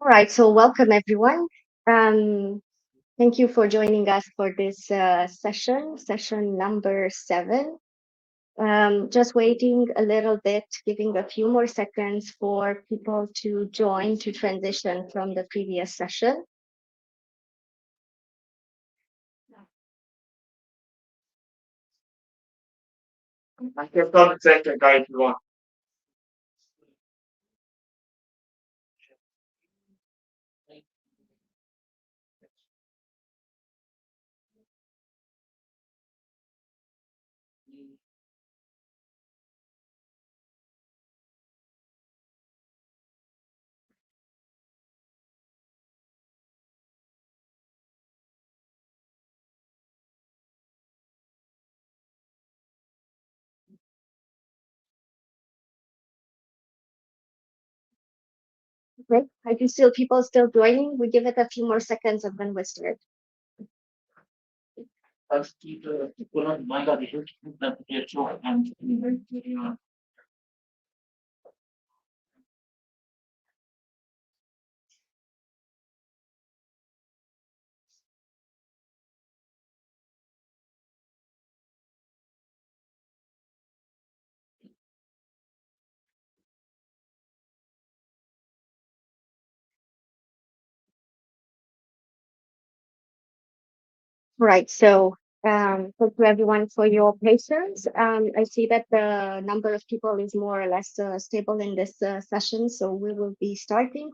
All right, so welcome everyone. Um, Thank you for joining us for this session number 7. Just waiting a little bit, giving a few more seconds for people to join to transition from the previous session. I can start the second guy if you want. Okay, I can still people still joining. We give it a few more seconds and then we start. Let's keep the people on mind that you that get short and Right. So, thank you everyone for your patience. I see that the number of people is more or less stable in this session, so we will be starting.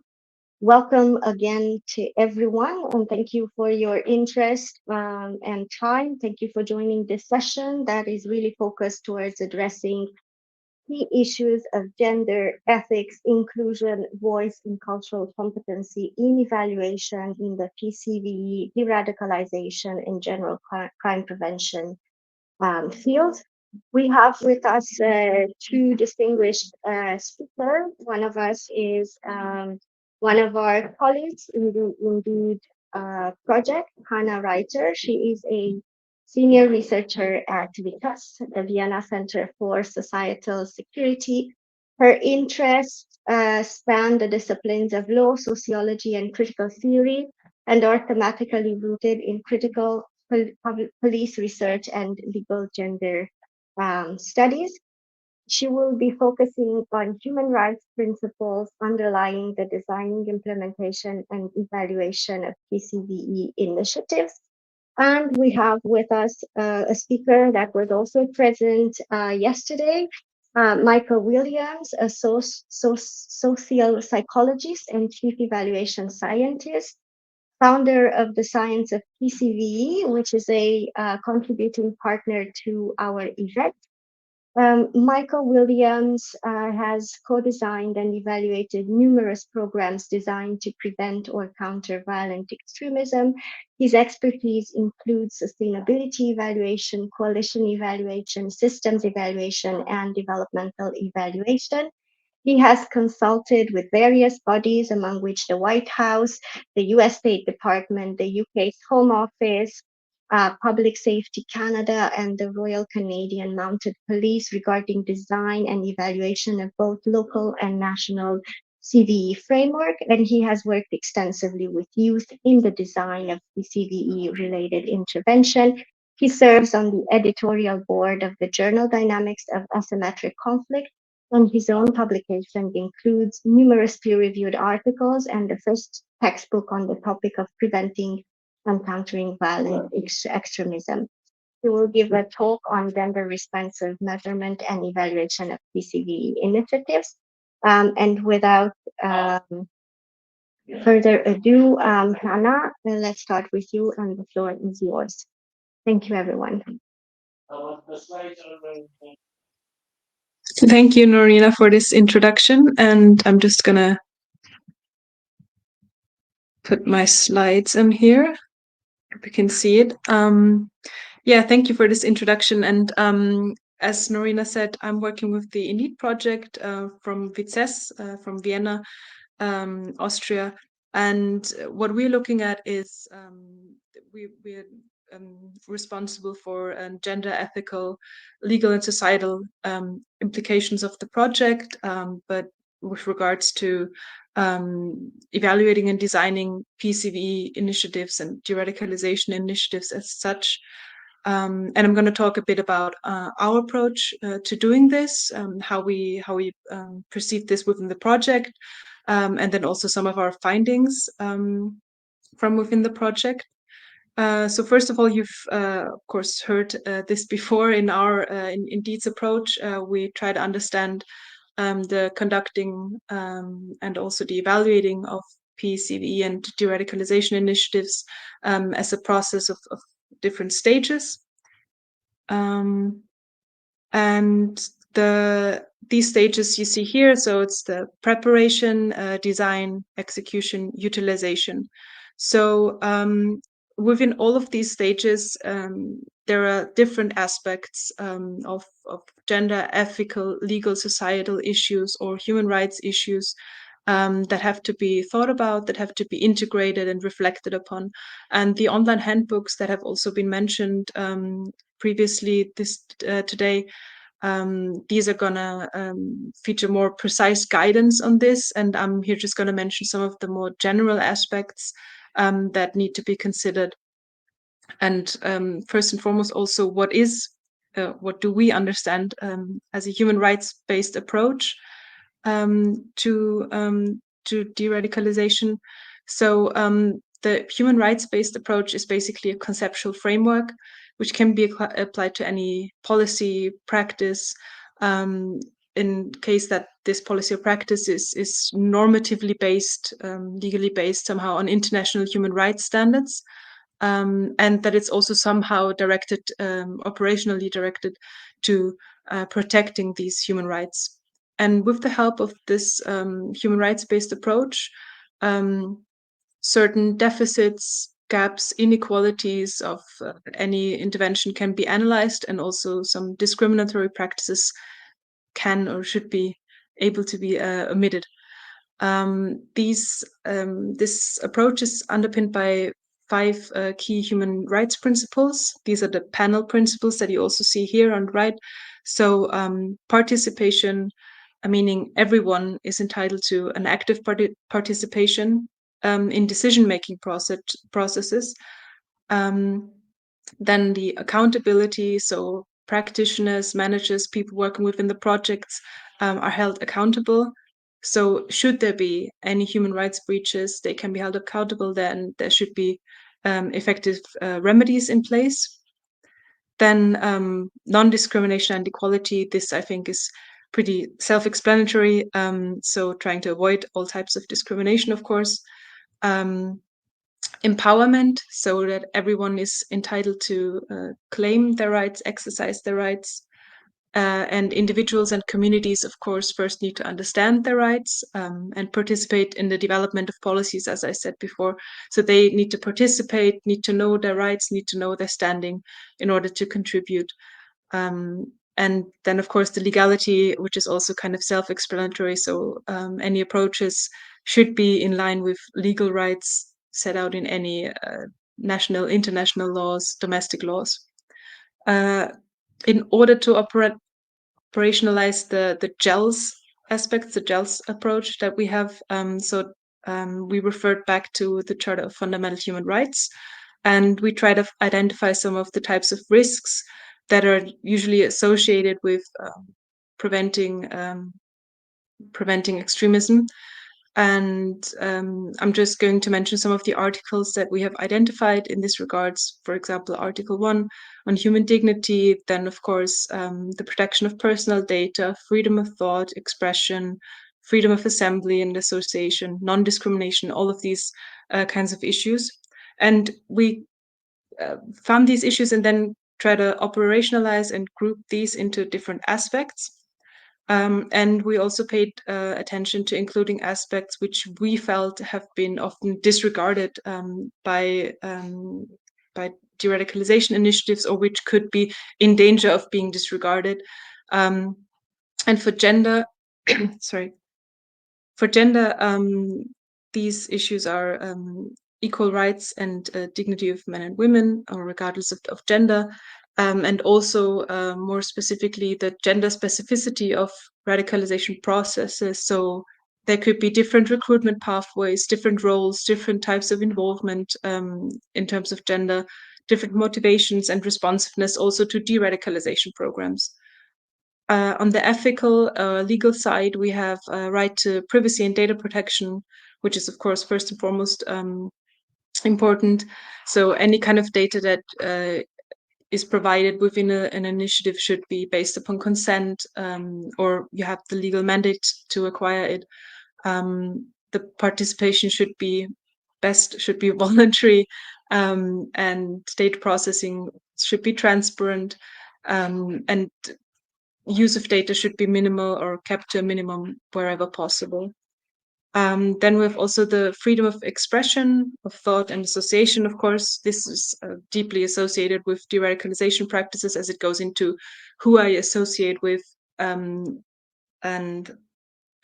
Welcome again to everyone, and thank you for your interest and time. Thank you for joining this session that is really focused towards addressing key issues of gender, ethics, inclusion, voice, and cultural competency in evaluation in the PCVE, de-radicalization, and general crime prevention field. We have with us two distinguished speakers. One of us is one of our colleagues in the Indeed project, Hannah Reiter. She is a senior researcher at VICAS, the Vienna Center for Societal Security. Her interests span the disciplines of law, sociology, and critical theory, and are thematically rooted in critical police research and legal gender studies. She will be focusing on human rights principles underlying the designing, implementation, and evaluation of PCVE initiatives. And we have with us a speaker that was also present yesterday, Michael Williams, a social psychologist and chief evaluation scientist, founder of the Science of PCVE, which is a contributing partner to our event. Michael Williams has co-designed and evaluated numerous programs designed to prevent or counter violent extremism. His expertise includes sustainability evaluation, coalition evaluation, systems evaluation, and developmental evaluation. He has consulted with various bodies, among which the White House, the US State Department, the UK's Home Office, Public Safety Canada, and the Royal Canadian Mounted Police regarding design and evaluation of both local and national CVE framework. And he has worked extensively with youth in the design of the CVE related intervention. He serves on the editorial board of the journal Dynamics of Asymmetric Conflict, and his own publication includes numerous peer-reviewed articles and the first textbook on the topic of preventing and countering violent extremism. He will give a talk on gender-responsive measurement and evaluation of PCV initiatives. And without further ado, Hannah, let's start with you, and the floor is yours. Thank you, everyone. Thank you, Norina, for this introduction. And I'm just going to put my slides in here. If you can see it. Yeah, thank you for this introduction. And as Norina said, I'm working with the Indeed project from VICES, from Vienna, Austria. And what we're looking at is we're responsible for gender ethical, legal, and societal implications of the project. But with regards to evaluating and designing PCV initiatives and de-radicalization initiatives as such. And I'm going to talk a bit about our approach to doing this, how we perceive this within the project, and then also some of our findings from within the project. So first of all, you've of course heard this before in our in Indeed's approach. We try to understand the conducting and also the evaluating of PCV and de-radicalization initiatives as a process of different stages. And these stages you see here, so it's the preparation, design, execution, utilization. So within all of these stages, there are different aspects of gender, ethical, legal, societal issues or human rights issues that have to be thought about, that have to be integrated and reflected upon. And the online handbooks that have also been mentioned previously today, these are gonna feature more precise guidance on this, and I'm here just gonna mention some of the more general aspects that need to be considered. And first and foremost, also, what do we understand as a human rights-based approach to de-radicalization? So the human rights-based approach is basically a conceptual framework which can be applied to any policy, practice, in case that this policy or practice is normatively based, legally based somehow on international human rights standards, and that it's also somehow directed, operationally directed to protecting these human rights. And with the help of this human rights-based approach, certain deficits, gaps, inequalities of any intervention can be analyzed, and also some discriminatory practices can or should be able to be omitted. This approach is underpinned by 5 key human rights principles. These are the panel principles that you also see here on the right. So participation, meaning everyone is entitled to an active participation in decision-making processes. Then the accountability, so practitioners, managers, people working within the projects are held accountable. So should there be any human rights breaches, they can be held accountable. Then there should be effective remedies in place. Then non-discrimination and equality, this I think is pretty self-explanatory. So trying to avoid all types of discrimination, of course. Empowerment, so that everyone is entitled to claim their rights, exercise their rights. And individuals and communities, of course, first need to understand their rights and participate in the development of policies, as I said before. So they need to participate, need to know their rights, need to know their standing in order to contribute. And then, of course, the legality, which is also kind of self-explanatory. So any approaches should be in line with legal rights set out in any national, international laws, domestic laws. In order to operationalize the GELS aspects, the GELS approach that we have, we referred back to the Charter of Fundamental Human Rights, and we try to identify some of the types of risks that are usually associated with preventing extremism. And I'm just going to mention some of the articles that we have identified in this regards. For example, Article 1 on human dignity, then of course the protection of personal data, freedom of thought, expression, freedom of assembly and association, non-discrimination, all of these kinds of issues. And we found these issues and then try to operationalize and group these into different aspects. And we also paid attention to including aspects which we felt have been often disregarded by de-radicalization initiatives, or which could be in danger of being disregarded. And for gender, these issues are equal rights and dignity of men and women, or regardless of gender. And also more specifically the gender specificity of radicalization processes. So there could be different recruitment pathways, different roles, different types of involvement in terms of gender, different motivations and responsiveness also to de-radicalization programs. On the ethical, legal side, we have right to privacy and data protection, which is, of course, first and foremost important. So any kind of data that is provided within an initiative should be based upon consent, or you have the legal mandate to acquire it. The participation should be voluntary, and data processing should be transparent, and use of data should be minimal or kept to a minimum wherever possible. Then we have also the freedom of expression, of thought and association. Of course, this is deeply associated with de-radicalization practices, as it goes into who I associate with, and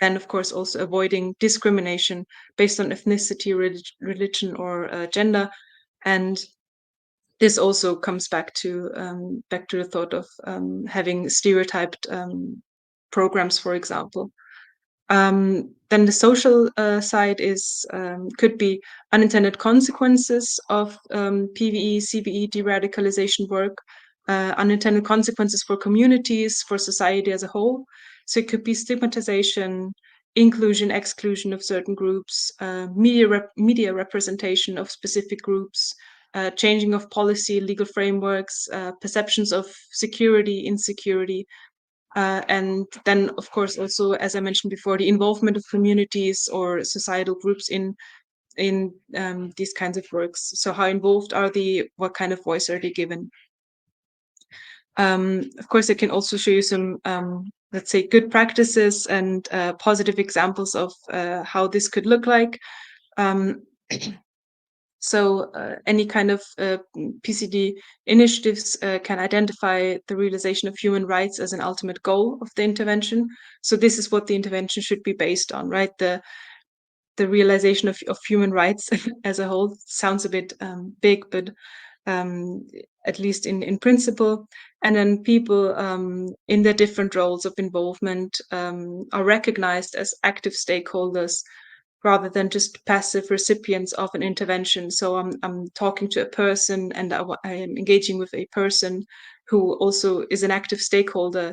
of course also avoiding discrimination based on ethnicity, religion, or gender. And this also comes back to the thought of having stereotyped programs, for example. Then the social side is could be unintended consequences of PVE, CVE de-radicalization work, unintended consequences for communities, for society as a whole. So it could be stigmatization, inclusion, exclusion of certain groups, media representation of specific groups, changing of policy, legal frameworks, perceptions of security, insecurity, and then, of course, also, as I mentioned before, the involvement of communities or societal groups in these kinds of works. So how involved are they? What kind of voice are they given? Of course, I can also show you some, let's say, good practices and positive examples of how this could look like. So any kind of PCD initiatives can identify the realization of human rights as an ultimate goal of the intervention. So this is what the intervention should be based on, right? The realization of human rights as a whole sounds a bit big, but at least in principle. And then people in their different roles of involvement are recognized as active stakeholders rather than just passive recipients of an intervention. So I'm talking to a person, and I am engaging with a person who also is an active stakeholder,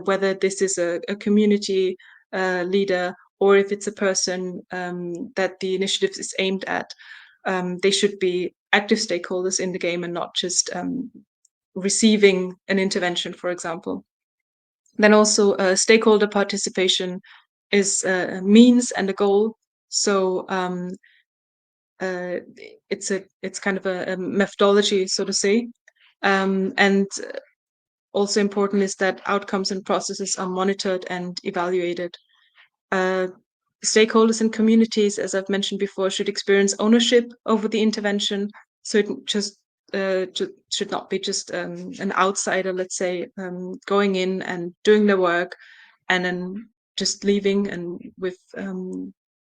whether this is a community leader or if it's a person that the initiative is aimed at. They should be active stakeholders in the game and not just receiving an intervention, for example. Then also stakeholder participation is a means and a goal. So it's kind of a methodology, so to say. And also important is that outcomes and processes are monitored and evaluated. Stakeholders and communities, as I've mentioned before, should experience ownership over the intervention. So it just should not be just an outsider, let's say, going in and doing the work and then just leaving and with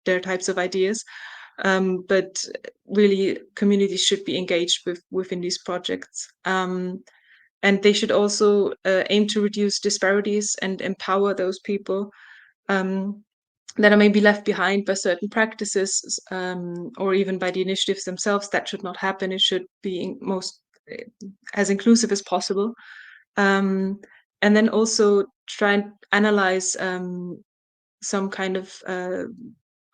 their types of ideas. But really, communities should be engaged within these projects. And they should also aim to reduce disparities and empower those people that are maybe left behind by certain practices, or even by the initiatives themselves. That should not happen. It should be most as inclusive as possible. And then also try and analyze some kind of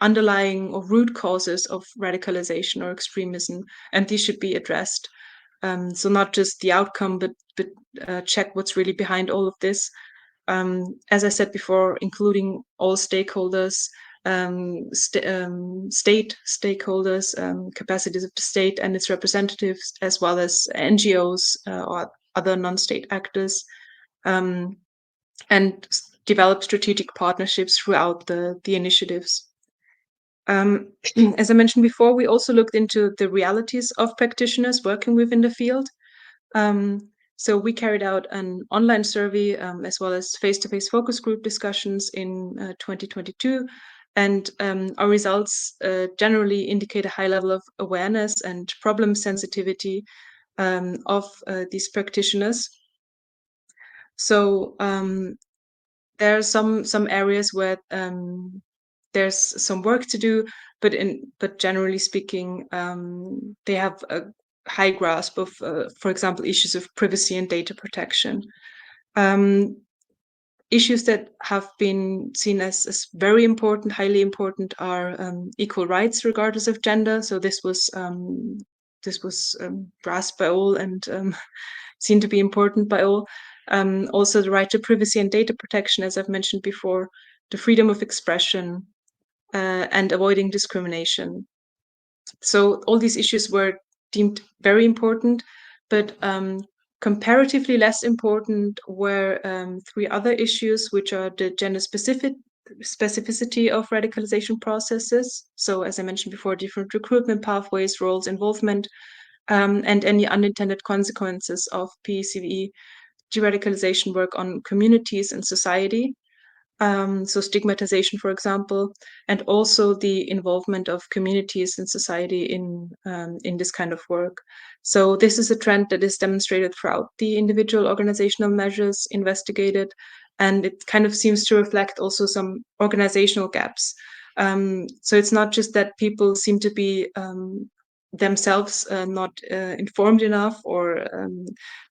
underlying or root causes of radicalization or extremism, and these should be addressed. So not just the outcome, but check what's really behind all of this. As I said before, including all stakeholders, state stakeholders, capacities of the state and its representatives, as well as NGOs or other non-state actors, and develop strategic partnerships throughout the initiatives. As I mentioned before, we also looked into the realities of practitioners working within the field. So we carried out an online survey as well as face-to-face focus group discussions in 2022. And our results generally indicate a high level of awareness and problem sensitivity of these practitioners. So there are some areas where there's some work to do, but generally speaking, they have a high grasp of, for example, issues of privacy and data protection. Issues that have been seen as very important, highly important, are equal rights regardless of gender. So this was grasped by all and seen to be important by all. Also, the right to privacy and data protection, as I've mentioned before, the freedom of expression, and avoiding discrimination. So all these issues were deemed very important, but comparatively less important were three other issues, which are the gender specificity of radicalization processes. So as I mentioned before, different recruitment pathways, roles, involvement, and any unintended consequences of PCVE de-radicalization work on communities and society. So stigmatization, for example, and also the involvement of communities and society in this kind of work. So this is a trend that is demonstrated throughout the individual organizational measures investigated, and it kind of seems to reflect also some organizational gaps. So it's not just that people seem to be themselves not informed enough, or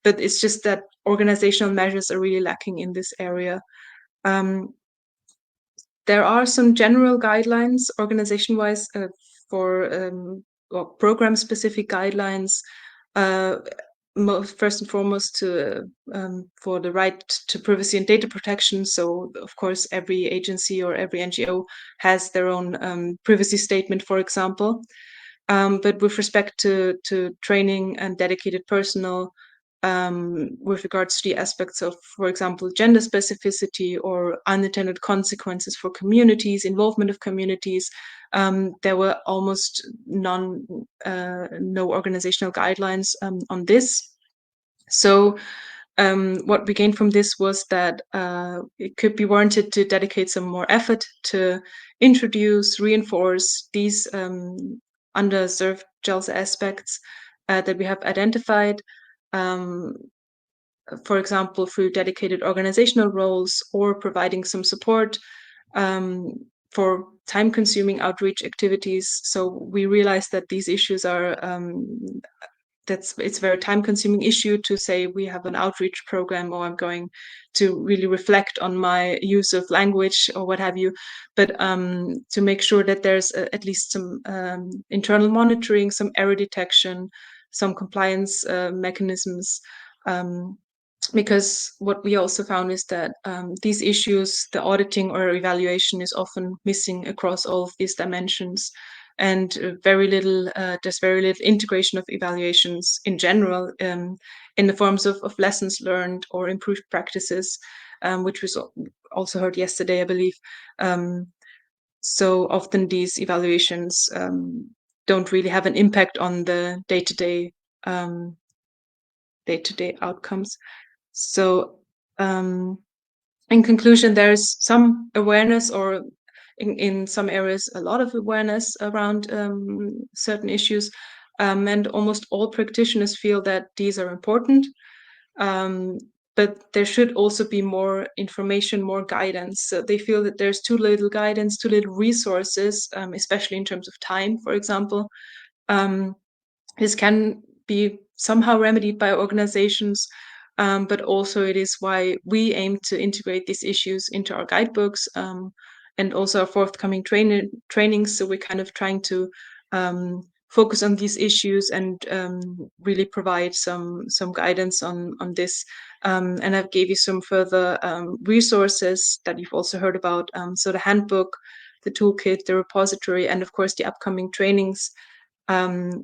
but it's just that organizational measures are really lacking in this area. There are some general guidelines organization-wise for program-specific guidelines. First and foremost, for the right to privacy and data protection. So, of course, every agency or every NGO has their own privacy statement, for example. But with respect to training and dedicated personnel, with regards to the aspects of, for example, gender specificity or unintended consequences for communities, involvement of communities, there were almost no organizational guidelines on this. So what we gained from this was that it could be warranted to dedicate some more effort to introduce, reinforce these underserved JALSA aspects that we have identified, for example, through dedicated organizational roles or providing some support for time-consuming outreach activities. So we realized that these issues are it's a very time-consuming issue to say we have an outreach program, or I'm going to really reflect on my use of language or what have you. But to make sure that there's at least some internal monitoring, some error detection, some compliance mechanisms. Because what we also found is that these issues, the auditing or evaluation, is often missing across all of these dimensions, and there's very little integration of evaluations in general in the forms of lessons learned or improved practices, which was also heard yesterday, I believe. So often these evaluations don't really have an impact on the day-to-day outcomes. So in conclusion, there's some awareness, or in some areas a lot of awareness around certain issues, and almost all practitioners feel that these are important, but there should also be more information, more guidance. So they feel that there's too little guidance, too little resources, especially in terms of time, for example. This can be somehow remedied by organizations, but also it is why we aim to integrate these issues into our guidebooks, and also our forthcoming trainings. So we're kind of trying to focus on these issues and really provide some guidance on this. And I've gave you some further resources that you've also heard about. So the handbook, the toolkit, the repository, and of course the upcoming trainings,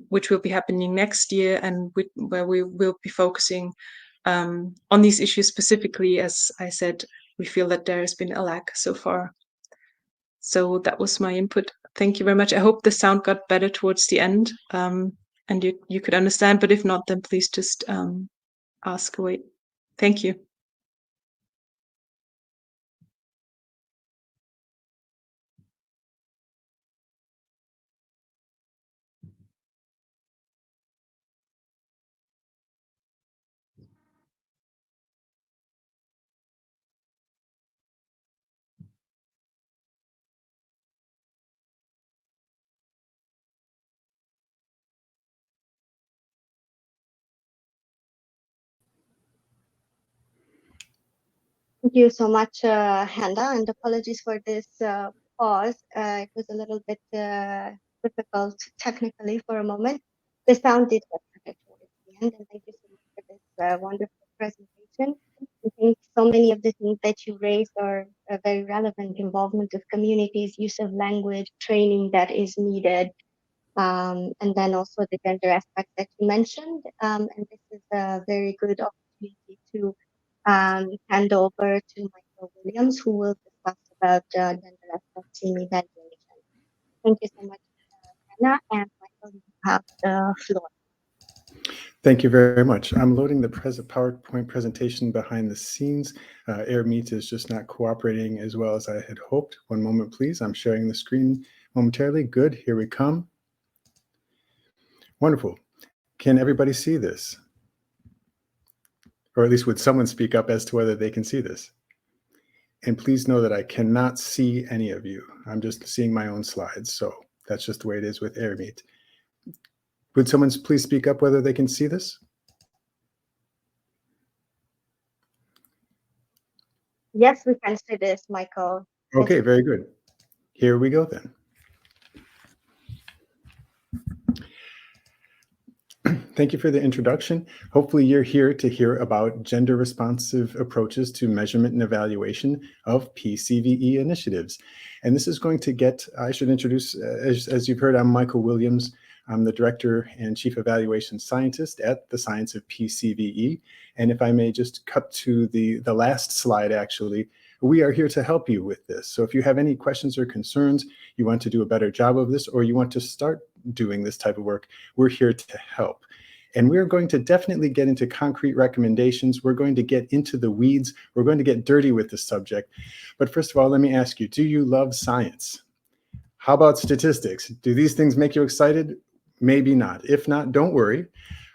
which will be happening next year, and where we will be focusing on these issues specifically. As I said, we feel that there has been a lack so far. So that was my input. Thank you very much. I hope the sound got better towards the end, and you could understand, but if not, then please just ask away. Thank you. Thank you so much, Hannah, and apologies for this pause. It was a little bit difficult technically for a moment. The sound did get better towards the end, and thank you so much for this wonderful presentation. I think so many of the things that you raised are very relevant: involvement of communities, use of language, training that is needed, and then also the gender aspect that you mentioned. And this is a very good opportunity to hand over to Michael Williams, who will discuss about gender aspects in evaluation. Thank you so much, Anna, and Michael, you have the floor. Thank you very much. I'm loading the PowerPoint presentation behind the scenes. AirMeet is just not cooperating as well as I had hoped. One moment, please. I'm sharing the screen momentarily. Good, here we come. Wonderful. Can everybody see this? Or at least would someone speak up as to whether they can see this? And please know that I cannot see any of you. I'm just seeing my own slides. So that's just the way it is with AirMeet. Would someone please speak up whether they can see this? Yes, we can see this, Michael. Okay, very good. Here we go then. Thank you for the introduction. Hopefully you're here to hear about gender responsive approaches to measurement and evaluation of PCVE initiatives. And this is going to get, I should introduce, as you've heard, I'm Michael Williams. I'm the Director and Chief Evaluation Scientist at the Science of PCVE. And if I may just cut to the last slide, actually, we are here to help you with this. So if you have any questions or concerns, you want to do a better job of this, or you want to start doing this type of work, we're here to help. And we're going to definitely get into concrete recommendations. We're going to get into the weeds. We're going to get dirty with the subject. But first of all, let me ask you, do you love science? How about statistics? Do these things make you excited? Maybe not. If not, don't worry.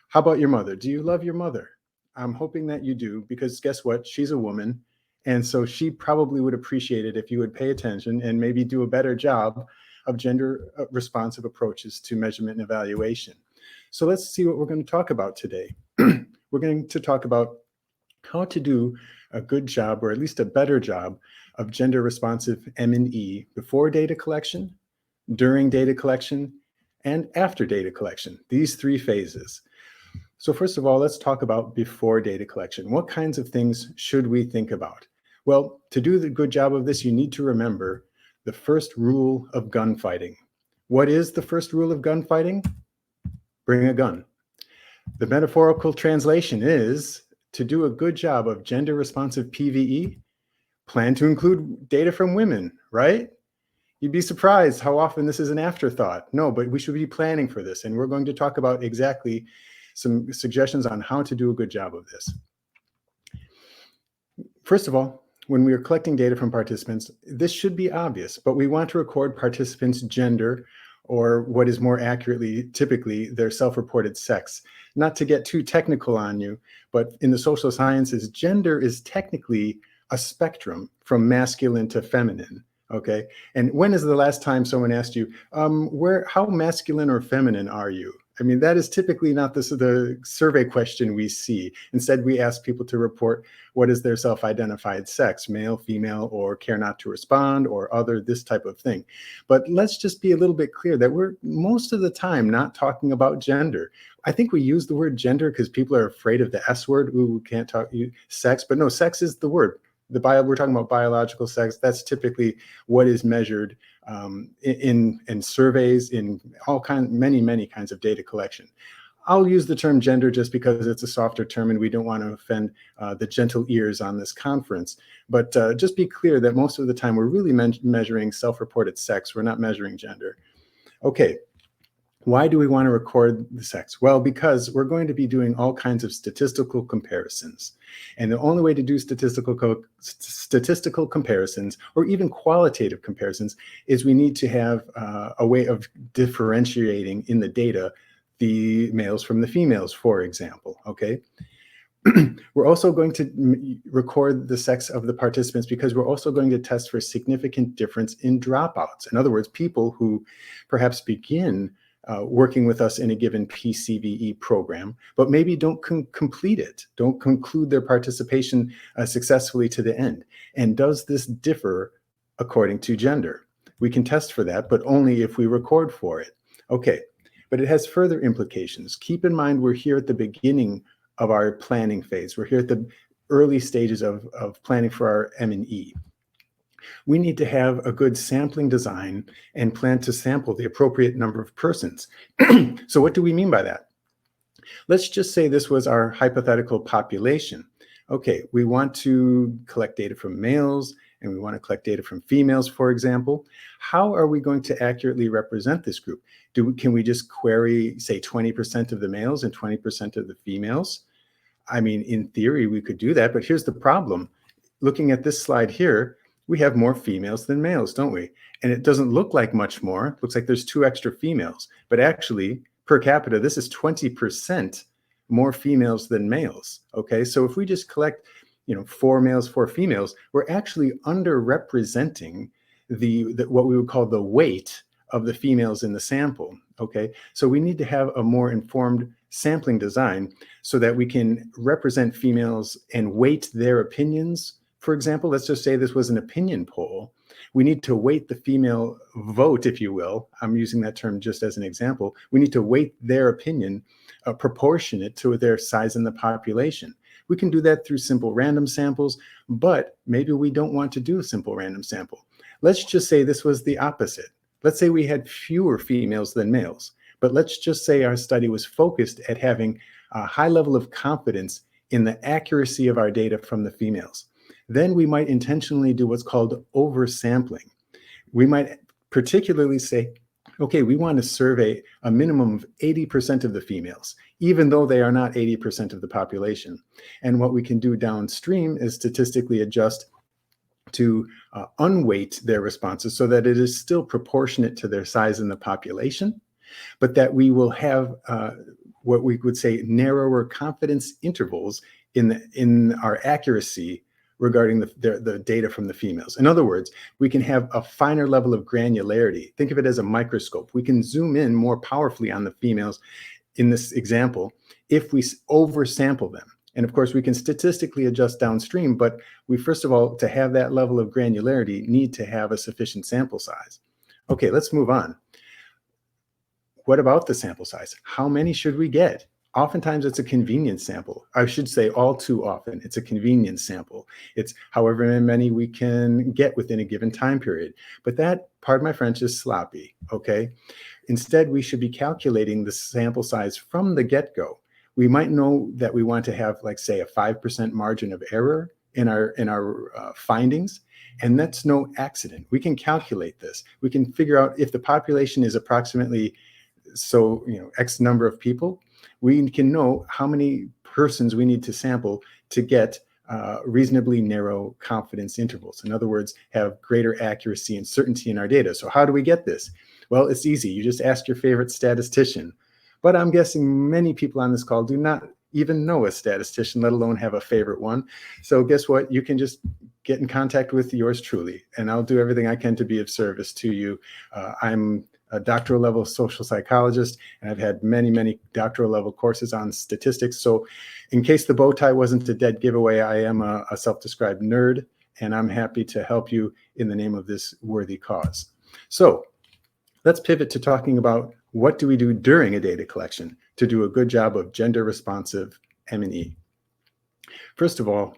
How about your mother? Do you love your mother? I'm hoping that you do, because guess what? She's a woman. And so she probably would appreciate it if you would pay attention and maybe do a better job of gender responsive approaches to measurement and evaluation. So let's see what we're going to talk about today. We're going to talk about how to do a good job, or at least a better job, of gender responsive M&E before data collection, during data collection, and after data collection, these three phases. So first of all, let's talk about before data collection. What kinds of things should we think about? Well, to do the good job of this, you need to remember the first rule of gunfighting. What is the first rule of gunfighting? Bring a gun. The metaphorical translation is, to do a good job of gender responsive PVE, plan to include data from women, right? You'd be surprised how often this is an afterthought. No, but we should be planning for this. And we're going to talk about exactly some suggestions on how to do a good job of this. First of all, when we are collecting data from participants, this should be obvious, but we want to record participants' gender, or what is more accurately, typically, their self-reported sex. Not to get too technical on you, but in the social sciences, gender is technically a spectrum from masculine to feminine. Okay, and when is the last time someone asked you, how masculine or feminine are you? I mean, that is typically not the survey question we see. Instead, we ask people to report what is their self-identified sex, male, female, or care not to respond, or other, this type of thing. But let's just be a little bit clear that we're most of the time not talking about gender. I think we use the word gender because people are afraid of the S word. Ooh, we can't talk sex, but no, sex is the word. We're talking about biological sex. That's typically what is measured in surveys, in many kinds of data collection. I'll use the term gender just because it's a softer term and we don't want to offend the gentle ears on this conference. But just be clear that most of the time we're really measuring self-reported sex. We're not measuring gender. Okay. Why do we want to record the sex? Well, because we're going to be doing all kinds of statistical comparisons. And the only way to do statistical comparisons, or even qualitative comparisons, is we need to have a way of differentiating in the data the males from the females, for example, okay? We're also going to record the sex of the participants because we're also going to test for significant difference in dropouts. In other words, people who perhaps begin working with us in a given PCVE program, but maybe don't complete it, don't conclude their participation successfully to the end. And does this differ according to gender? We can test for that, but only if we record for it. Okay, but it has further implications. Keep in mind, we're here at the beginning of our planning phase. We're here at the early stages of planning for our M&E. We need to have a good sampling design and plan to sample the appropriate number of persons. So what do we mean by that? Let's just say this was our hypothetical population. Okay, we want to collect data from males and we want to collect data from females, for example. How are we going to accurately represent this group? Can we just query, say, 20% of the males and 20% of the females? I mean, in theory, we could do that, but here's the problem. Looking at this slide here, we have more females than males, don't we? And it doesn't look like much more. It looks like there's 2 extra females, but actually, per capita, this is 20% more females than males, okay? So if we just collect, 4 males, 4 females, we're actually underrepresenting what we would call the weight of the females in the sample, okay? So we need to have a more informed sampling design so that we can represent females and weight their opinions. For example, let's just say this was an opinion poll. We need to weight the female vote, if you will. I'm using that term just as an example. We need to weight their opinion proportionate to their size in the population. We can do that through simple random samples, but maybe we don't want to do a simple random sample. Let's just say this was the opposite. Let's say we had fewer females than males, but let's just say our study was focused at having a high level of confidence in the accuracy of our data from the females. Then we might intentionally do what's called oversampling. We might particularly say, okay, we want to survey a minimum of 80% of the females, even though they are not 80% of the population. And what we can do downstream is statistically adjust to unweight their responses so that it is still proportionate to their size in the population, but that we will have what we would say narrower confidence intervals in our accuracy regarding the data from the females. In other words, we can have a finer level of granularity. Think of it as a microscope. We can zoom in more powerfully on the females in this example if we oversample them. And of course, we can statistically adjust downstream, but we first of all, to have that level of granularity, need to have a sufficient sample size. Okay, let's move on. What about the sample size? How many should we get? Oftentimes it's a convenience sample. I should say all too often, it's a convenience sample. It's however many we can get within a given time period. But that, pardon my French, is sloppy, okay? Instead, we should be calculating the sample size from the get-go. We might know that we want to have, like, say, a 5% margin of error in our findings, and that's no accident. We can calculate this. We can figure out if the population is approximately X number of people, we can know how many persons we need to sample to get reasonably narrow confidence intervals. In other words, have greater accuracy and certainty in our data. So how do we get this? Well, it's easy. You just ask your favorite statistician. But I'm guessing many people on this call do not even know a statistician, let alone have a favorite one. So guess what? You can just get in contact with yours truly, and I'll do everything I can to be of service to you. I'm a doctoral level social psychologist, and I've had many, many doctoral level courses on statistics. So in case the bow tie wasn't a dead giveaway, I am a self-described nerd, and I'm happy to help you in the name of this worthy cause. So let's pivot to talking about what do we do during a data collection to do a good job of gender responsive M&E. First of all,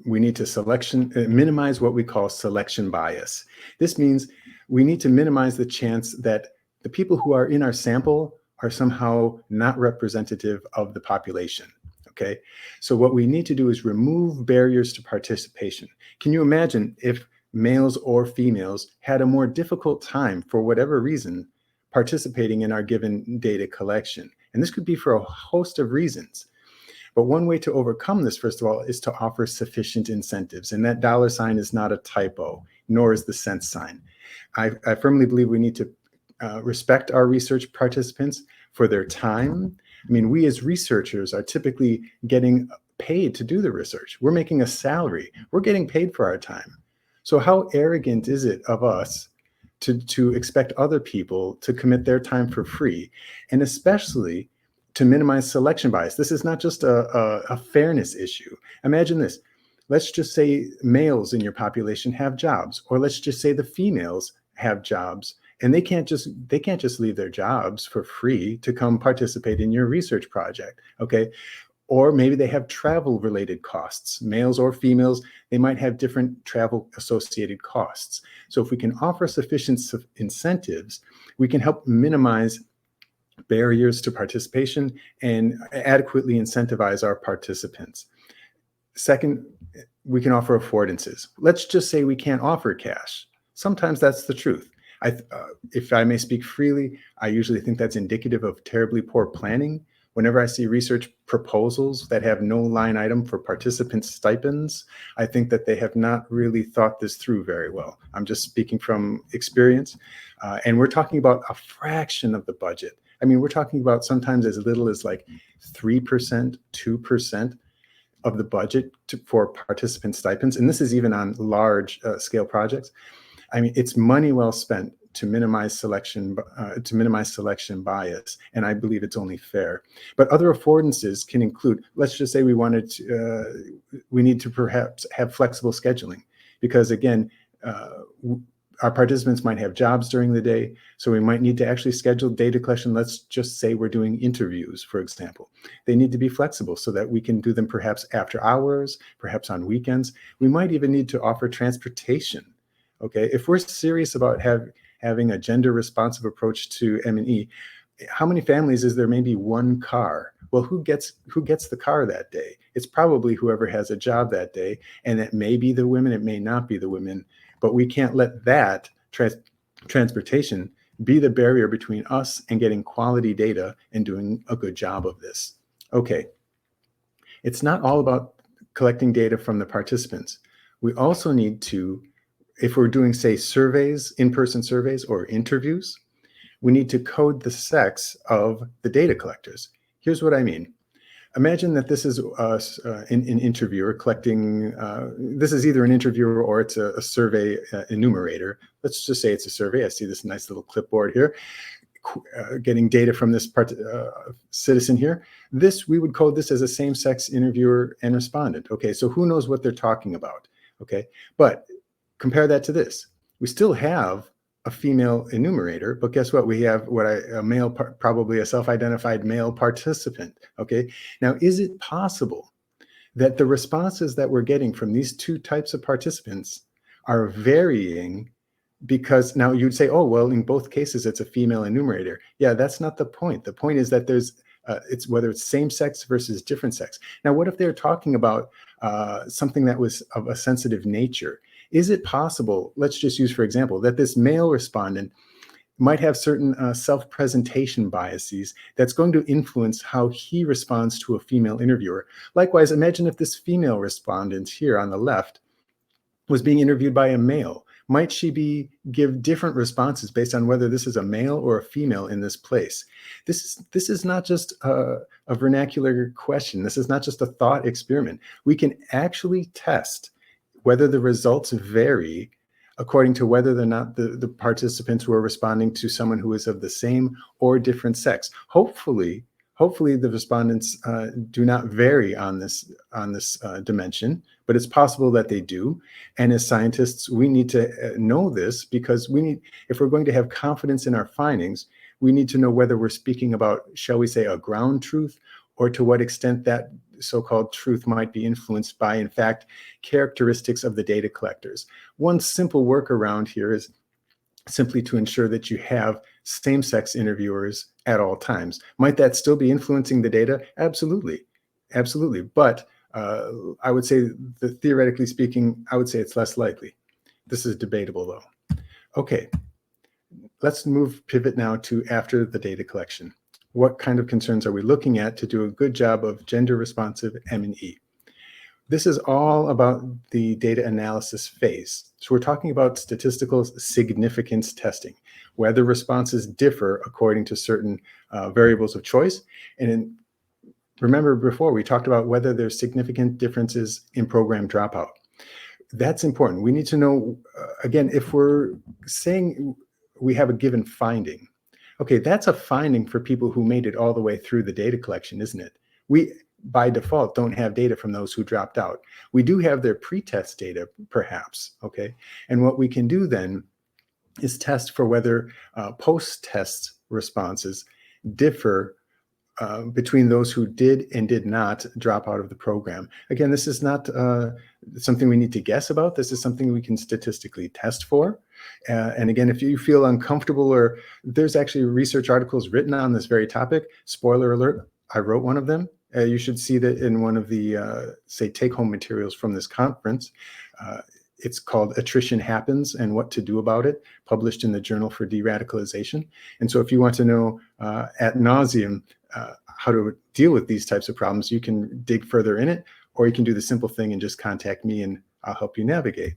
we need to minimize what we call selection bias. This means we need to minimize the chance that the people who are in our sample are somehow not representative of the population, okay? So what we need to do is remove barriers to participation. Can you imagine if males or females had a more difficult time, for whatever reason, participating in our given data collection? And this could be for a host of reasons. But one way to overcome this, first of all, is to offer sufficient incentives. And that $ is not a typo, nor is the cent sign. I firmly believe we need to respect our research participants for their time. I mean, we as researchers are typically getting paid to do the research. We're making a salary. We're getting paid for our time. So how arrogant is it of us to expect other people to commit their time for free, and especially to minimize selection bias. This is not just a fairness issue. Imagine this. Let's just say males in your population have jobs, or let's just say the females have jobs, and they can't just leave their jobs for free to come participate in your research project, okay? Or maybe they have travel related costs. Males or females, they might have different travel associated costs. So if we can offer sufficient incentives, we can help minimize barriers to participation and adequately incentivize our participants. Second, we can offer affordances. Let's just say we can't offer cash. Sometimes that's the truth. If I may speak freely, I usually think that's indicative of terribly poor planning. Whenever I see research proposals that have no line item for participant stipends, I think that they have not really thought this through very well. I'm just speaking from experience. And we're talking about a fraction of the budget. I mean, we're talking about sometimes as little as like 3%, 2% of the budget for participant stipends. And this is even on large scale projects. I mean, it's money well spent to minimize selection bias, and I believe it's only fair. But other affordances can include, let's just say we need to perhaps have flexible scheduling, because again, our participants might have jobs during the day, so we might need to actually schedule data collection. Let's just say we're doing interviews, for example. They need to be flexible so that we can do them perhaps after hours, perhaps on weekends. We might even need to offer transportation. Okay, if we're serious about having a gender responsive approach to M&E, how many families is there? Maybe one car. Well, who gets the car that day? It's probably whoever has a job that day, and it may be the women, it may not be the women, but we can't let that transportation be the barrier between us and getting quality data and doing a good job of this. Okay, it's not all about collecting data from the participants. We also need to, if we're doing, say, surveys, in-person surveys or interviews, we need to code the sex of the data collectors. Here's what I mean. Imagine that this is an interviewer collecting, this is either an interviewer or it's a survey enumerator. Let's just say it's a survey. I see this nice little clipboard here, getting data from this citizen here. We would code this as a same-sex interviewer and respondent. Okay, so who knows what they're talking about? Okay, but compare that to this. We still have a female enumerator, but guess what? We have a male, probably a self-identified male participant. Okay. Now, is it possible that the responses that we're getting from these two types of participants are varying? Because now you'd say, oh, well, in both cases, it's a female enumerator. Yeah, that's not the point. The point is that there's, it's whether it's same sex versus different sex. Now, what if they're talking about something that was of a sensitive nature? Is it possible, let's just use, for example, that this male respondent might have certain self-presentation biases that's going to influence how he responds to a female interviewer? Likewise, imagine if this female respondent here on the left was being interviewed by a male. Might she give different responses based on whether this is a male or a female in this place? This is not just a vernacular question. This is not just a thought experiment. We can actually test whether the results vary according to whether or not the participants were responding to someone who is of the same or different sex. Hopefully the respondents do not vary on this dimension, but it's possible that they do. And as scientists, we need to know this, because if we're going to have confidence in our findings, we need to know whether we're speaking about, shall we say, a ground truth, or to what extent that so-called truth might be influenced by, in fact, characteristics of the data collectors. One simple workaround here is simply to ensure that you have same-sex interviewers at all times. Might that still be influencing the data? Absolutely, absolutely. But I would say that, theoretically speaking, I would say it's less likely. This is debatable, though. Okay, let's pivot now to after the data collection. What kind of concerns are we looking at to do a good job of gender responsive M&E? This is all about the data analysis phase. So we're talking about statistical significance testing, whether responses differ according to certain variables of choice. And remember before, we talked about whether there's significant differences in program dropout. That's important. We need to know, again, if we're saying we have a given finding. Okay, that's a finding for people who made it all the way through the data collection, isn't it? We, by default, don't have data from those who dropped out. We do have their pretest data, perhaps, okay? And what we can do then is test for whether post-test responses differ between those who did and did not drop out of the program. Again, this is not something we need to guess about. This is something we can statistically test for. And again, if you feel uncomfortable, or there's actually research articles written on this very topic, spoiler alert, I wrote one of them. You should see that in one of the, say, take-home materials from this conference. It's called Attrition Happens and What to Do About It, published in the Journal for De-Radicalization. And so if you want to know ad nauseum how to deal with these types of problems, you can dig further in it, or you can do the simple thing and just contact me and I'll help you navigate.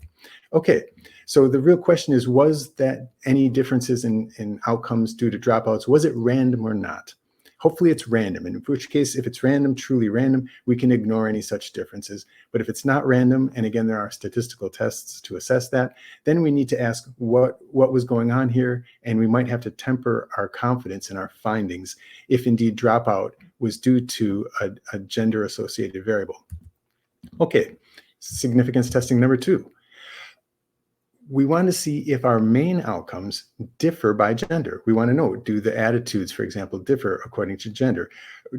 Okay, so the real question is, was that any differences in outcomes due to dropouts? Was it random or not? Hopefully it's random, in which case, if it's random, truly random, we can ignore any such differences. But if it's not random, and again, there are statistical tests to assess that, then we need to ask what was going on here, and we might have to temper our confidence in our findings if indeed dropout was due to a gender-associated variable. Okay, significance testing number 2. We want to see if our main outcomes differ by gender. We want to know, do the attitudes, for example, differ according to gender?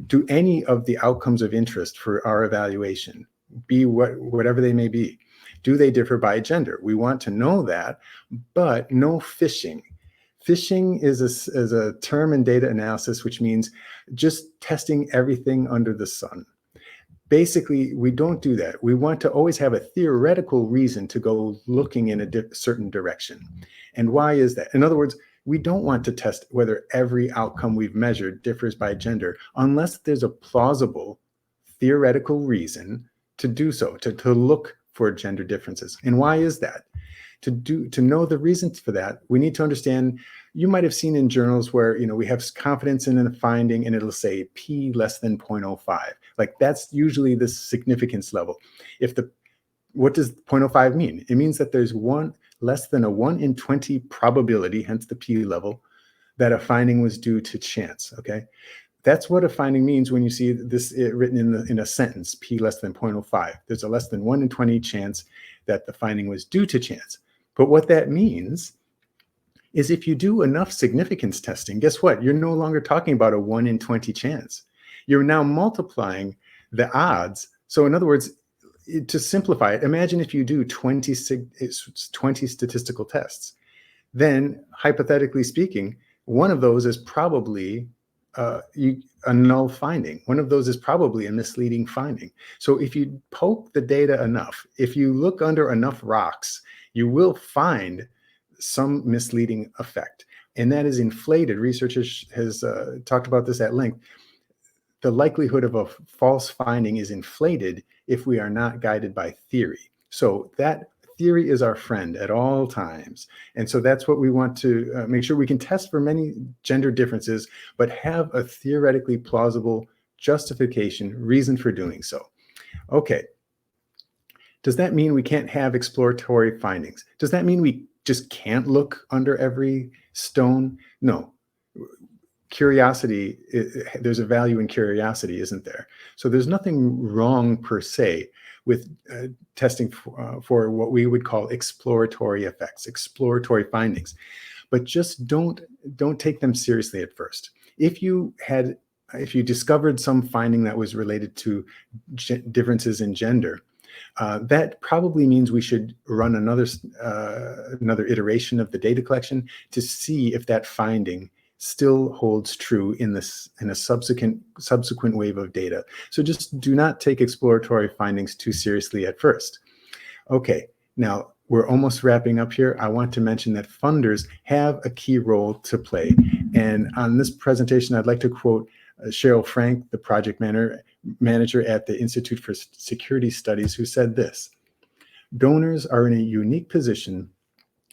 Do any of the outcomes of interest for our evaluation, be whatever they may be, do they differ by gender? We want to know that, but no fishing. Fishing is a term in data analysis, which means just testing everything under the sun. Basically, we don't do that. We want to always have a theoretical reason to go looking in a certain direction. And why is that? In other words, we don't want to test whether every outcome we've measured differs by gender unless there's a plausible theoretical reason to do so, to look for gender differences. And why is that? To know the reasons for that, we need to understand. You might have seen in journals where, we have confidence in a finding and it'll say p less than 0.05. Like, that's usually the significance level. What does 0.05 mean? It means that there's less than a 1 in 20 probability, hence the p level, that a finding was due to chance. Okay, that's what a finding means when you see this written in a sentence, p less than 0.05. There's a less than 1 in 20 chance that the finding was due to chance. But what that means is if you do enough significance testing, guess what? You're no longer talking about a 1 in 20 chance. You're now multiplying the odds. So in other words, to simplify it, imagine if you do 20 statistical tests. Then, hypothetically speaking, one of those is probably a null finding. One of those is probably a misleading finding. So if you poke the data enough, if you look under enough rocks, you will find some misleading effect. And that is inflated. Researchers has talked about this at length. The likelihood of a false finding is inflated if we are not guided by theory. So that theory is our friend at all times. And so that's what we want to make sure we can test for many gender differences, but have a theoretically plausible justification, reason for doing so. Okay. Does that mean we can't have exploratory findings? Does that mean we just can't look under every stone? No. Curiosity, there's a value in curiosity, isn't there? So there's nothing wrong per se with testing for what we would call exploratory effects, exploratory findings, but just don't take them seriously at first. If you discovered some finding that was related to differences in gender, that probably means we should run another iteration of the data collection to see if that finding still holds true in a subsequent wave of data. So just do not take exploratory findings too seriously at first. Okay, now we're almost wrapping up here. I want to mention that funders have a key role to play. And on this presentation, I'd like to quote Cheryl Frank, the project manager at the Institute for Security Studies, who said this: "Donors are in a unique position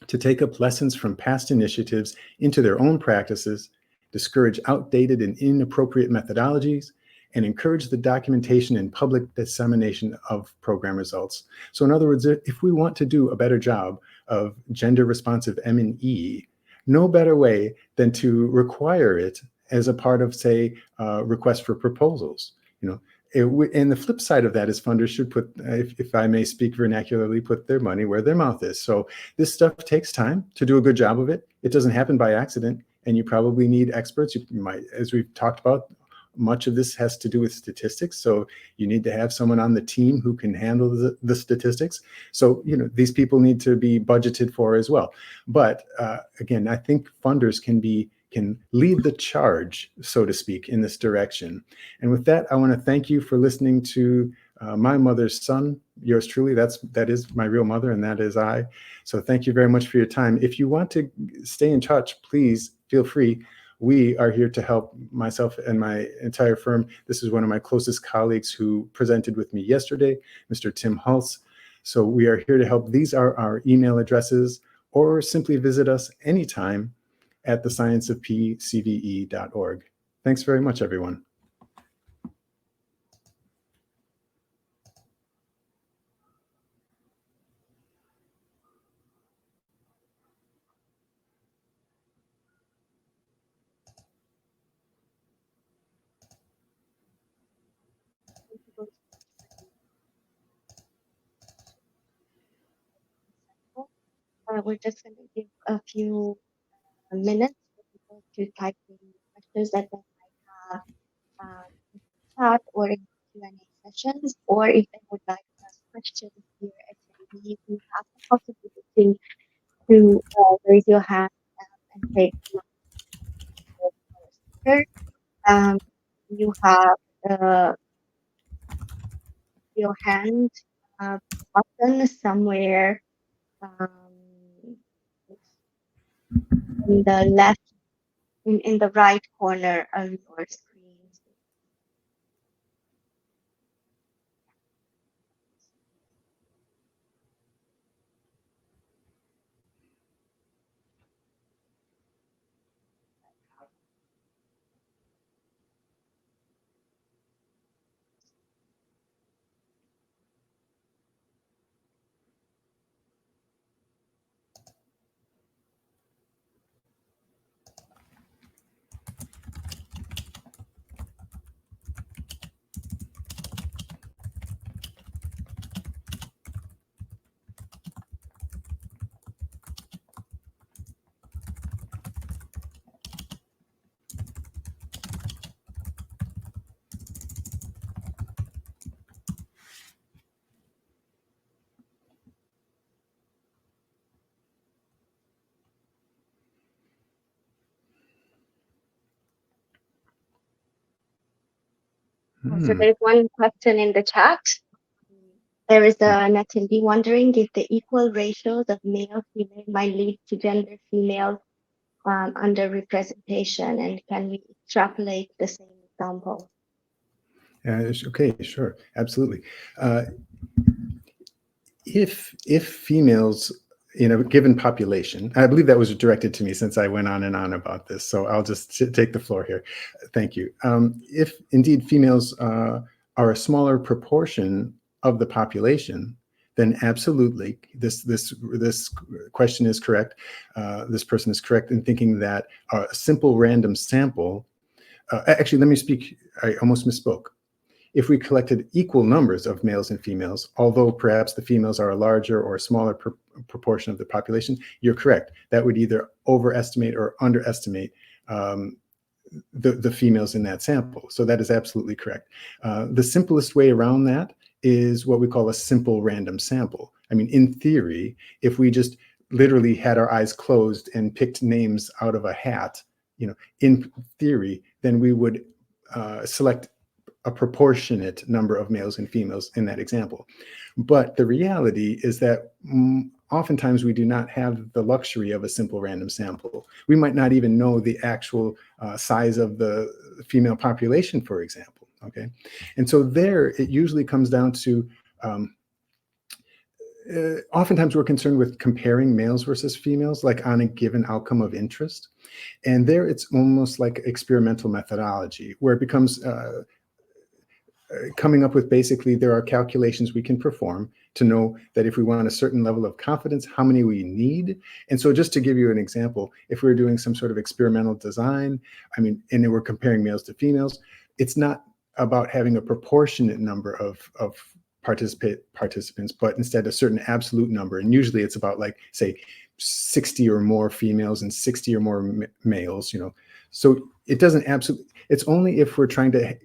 to take up lessons from past initiatives into their own practices, discourage outdated and inappropriate methodologies, and encourage the documentation and public dissemination of program results." So in other words, if we want to do a better job of gender responsive M&E, no better way than to require it as a part of, say, request for proposals. And the flip side of that is funders should put, if I may speak vernacularly, put their money where their mouth is. So this stuff takes time to do a good job of it. It doesn't happen by accident, and you probably need experts. You might, as we've talked about, much of this has to do with statistics. So you need to have someone on the team who can handle the statistics. So, these people need to be budgeted for as well. But again, I think funders can lead the charge, so to speak, in this direction. And with that, I want to thank you for listening to my mother's son, yours truly. That is my real mother, and that is I. So thank you very much for your time. If you want to stay in touch, please feel free. We are here to help, myself and my entire firm. This is one of my closest colleagues who presented with me yesterday, Mr. Tim Hulse. So we are here to help. These are our email addresses, or simply visit us anytime at thescienceofpcve.org. Thanks very much, everyone. We're just going to give a few minutes for people to type in questions that they might have in the chat or in the Q&A sessions, or if they would like to ask questions here at CIB, you have the possibility to raise your hand and take the you have your hand button somewhere in the left, in the right corner of your screen. So there's one question in the chat. There is an attendee wondering if the equal ratios of male-female might lead to gender female underrepresentation, and can we extrapolate the same example? Okay, sure, absolutely. If females in a given population, I believe that was directed to me since I went on and on about this, so I'll just take the floor here. Thank you. If indeed females are a smaller proportion of the population, then absolutely, this question is correct. This person is correct in thinking that a simple random sample. Actually, let me speak. I almost misspoke. If we collected equal numbers of males and females, although perhaps the females are a larger or a smaller proportion of the population, you're correct. That would either overestimate or underestimate the females in that sample. So that is absolutely correct. The simplest way around that is what we call a simple random sample. I mean, in theory, if we just literally had our eyes closed and picked names out of a hat, in theory, then we would select a proportionate number of males and females in that example. But the reality is that oftentimes we do not have the luxury of a simple random sample. We might not even know the actual size of the female population, for example, okay? And so there, it usually comes down to, oftentimes we're concerned with comparing males versus females, like on a given outcome of interest. And there it's almost like experimental methodology, where it becomes coming up with basically there are calculations we can perform to know that if we want a certain level of confidence, how many we need. And so just to give you an example, if we're doing some sort of experimental design, I mean, and then we're comparing males to females, it's not about having a proportionate number of participants, but instead a certain absolute number. And usually it's about, like, say, 60 or more females and 60 or more males, you know. So it doesn't absolutely, it's only if we're trying to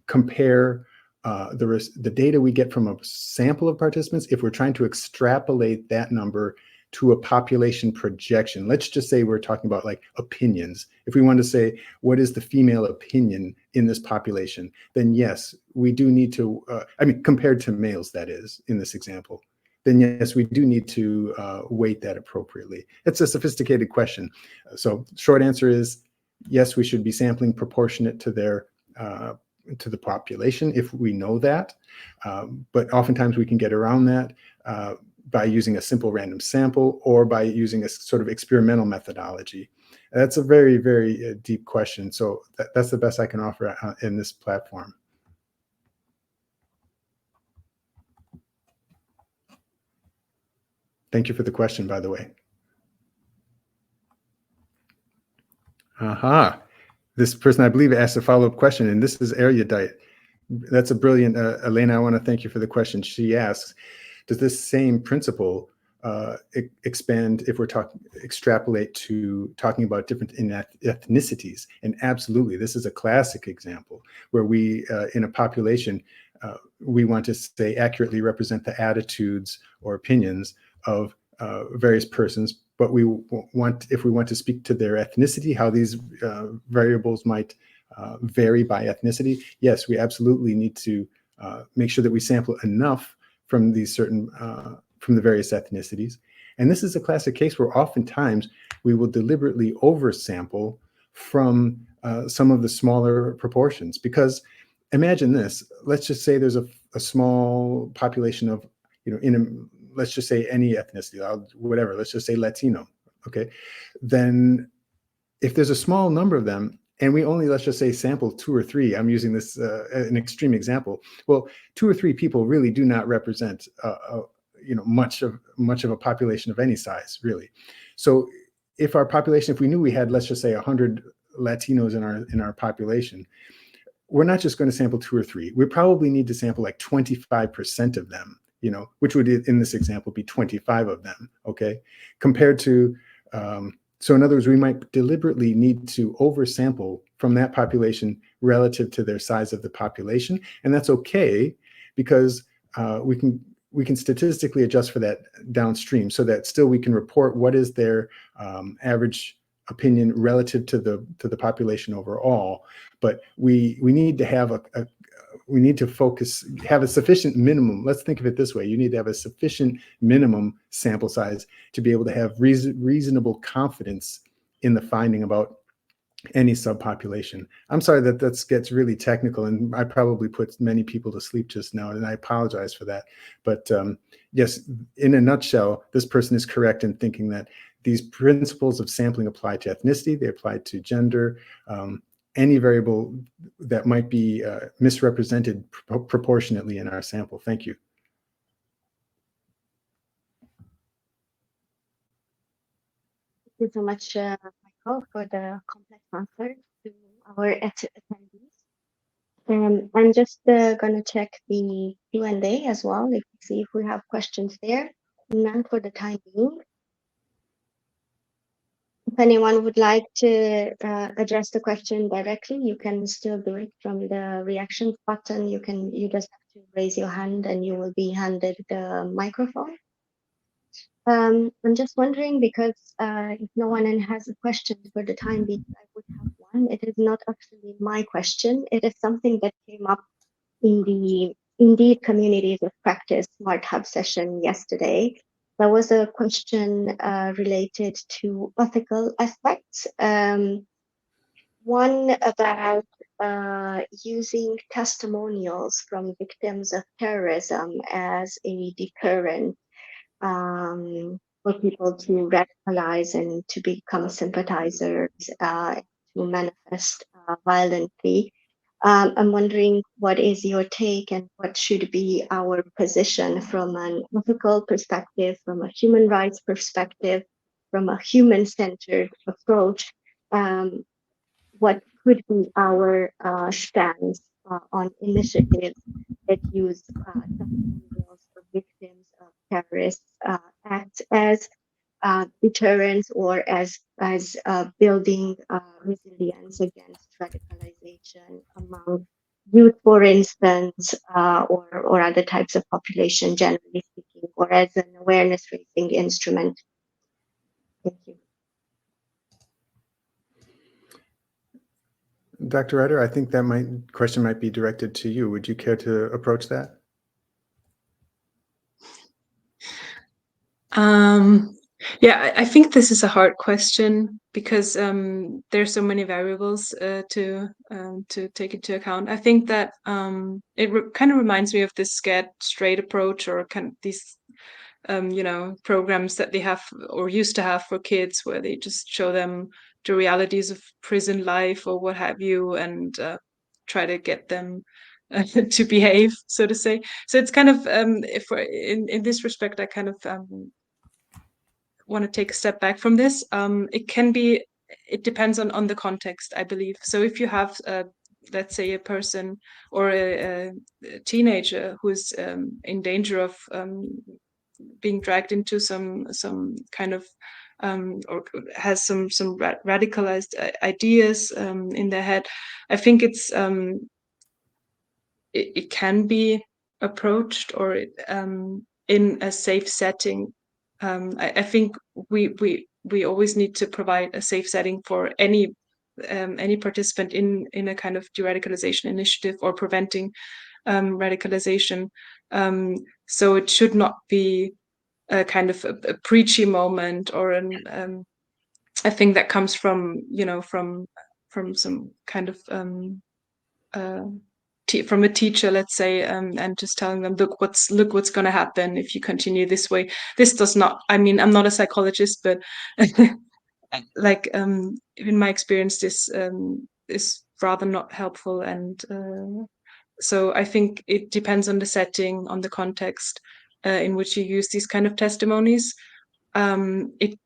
compare the data we get from a sample of participants, if we're trying to extrapolate that number to a population projection. Let's just say we're talking about like opinions. If we want to say, what is the female opinion in this population, then yes, we do need to, I mean, compared to males, that is, in this example, then yes, we do need to weight that appropriately. It's a sophisticated question. So short answer is, yes, we should be sampling proportionate to their to the population if we know that. But oftentimes we can get around that by using a simple random sample or by using a sort of experimental methodology. That's a very, very deep question. So that's the best I can offer in this platform. Thank you for the question, by the way. Aha. This person, I believe, asked a follow-up question, and this is erudite. That's a brilliant, Elena, I want to thank you for the question. She asks, does this same principle expand if we're extrapolate to talking about different ethnicities? And absolutely, this is a classic example where we, in a population, we want to say accurately represent the attitudes or opinions of various persons, but we want, if we want to speak to their ethnicity, how these variables might vary by ethnicity, yes, we absolutely need to make sure that we sample enough from these certain, from the various ethnicities. And this is a classic case where oftentimes we will deliberately oversample from some of the smaller proportions. Because imagine this, let's just say there's a small population of, you know, in a, let's just say any ethnicity, whatever, let's just say Latino, okay? Then if there's a small number of them, and we only, let's just say, sample 2 or 3, I'm using this an extreme example. Well, 2 or 3 people really do not represent, you know, much of a population of any size, really. So if our population, if we knew we had, let's just say, 100 Latinos in our population, we're not just going to sample 2 or 3. We probably need to sample like 25% of them, you know, which would in this example be 25 of them, okay? Compared to, so in other words, we might deliberately need to oversample from that population relative to their size of the population. And that's okay, because we can statistically adjust for that downstream so that still we can report what is their average opinion relative to the population overall. But we need to have we need to have a sufficient minimum. Let's think of it this way. You need to have a sufficient minimum sample size to be able to have reasonable confidence in the finding about any subpopulation. I'm sorry that gets really technical, and I probably put many people to sleep just now, and I apologize for that. But yes, in a nutshell, this person is correct in thinking that these principles of sampling apply to ethnicity, they apply to gender, any variable that might be misrepresented proportionately in our sample. Thank you. Thank you so much, Michael, for the complex answer to our attendees. I'm just going to check the Q&A as well, see if we have questions there. None for the time being. If anyone would like to address the question directly, you can still do it from the reactions button. You just have to raise your hand and you will be handed the microphone. I'm just wondering, because if no one has a question for the time being, I would have one. It is not actually my question. It is something that came up in the Indeed Communities of Practice Smart Hub session yesterday. There was a question related to ethical aspects. One about using testimonials from victims of terrorism as a deterrent for people to radicalize and to become sympathizers, to manifest violently. I'm wondering what is your take and what should be our position from an ethical perspective, from a human rights perspective, from a human-centered approach. What could be our stance on initiatives that use testimonials for victims of terrorist acts as deterrence or as building resilience against radicalization among youth, for instance, or other types of population, generally speaking, or as an awareness raising instrument. Thank you. Dr. Ryder, I think that question might be directed to you. Would you care to approach that? Yeah, I think this is a hard question because there's so many variables to take into account. I think that it kind of reminds me of this scared straight approach, or kind of these programs that they have or used to have for kids, where they just show them the realities of prison life or what have you, and try to get them to behave, so to say. So it's kind of if in this respect, I kind of want to take a step back from this. It depends on the context, I believe. So if you have let's say a person or a teenager who is in danger of being dragged into some kind of or has some radicalized ideas in their head, I think it can be approached, or in a safe setting. I think we always need to provide a safe setting for any participant in a kind of de-radicalization initiative or preventing radicalization. So it should not be a kind of a preachy moment, or a thing that comes from from some kind of from a teacher, let's say, and just telling them, look what's going to happen if you continue this way. This does not, I mean, I'm not a psychologist, but like in my experience, this is rather not helpful. And so I think it depends on the setting, on the context in which you use these kind of testimonies. It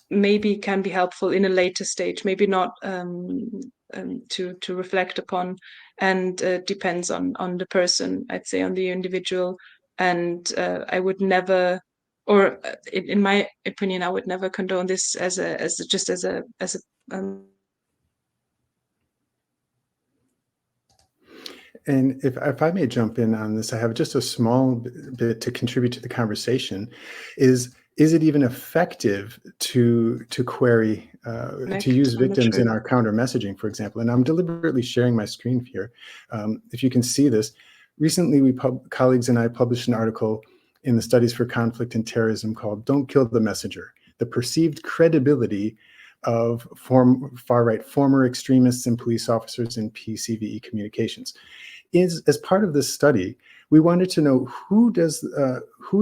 maybe can be helpful in a later stage, maybe not to reflect upon, and depends on the person, I'd say, on the individual. And I would never, or in my opinion, I would never condone this as a And if I may jump in on this, I have just a small bit to contribute to the conversation. Is it even effective to query, to use victims in our counter messaging, for example? And I'm deliberately sharing my screen here. If you can see this, recently colleagues and I published an article in the Studies for Conflict and Terrorism called "Don't Kill the Messenger: The Perceived Credibility of Far-Right Former Extremists and Police Officers in PCVE Communications." As part of this study, we wanted to know who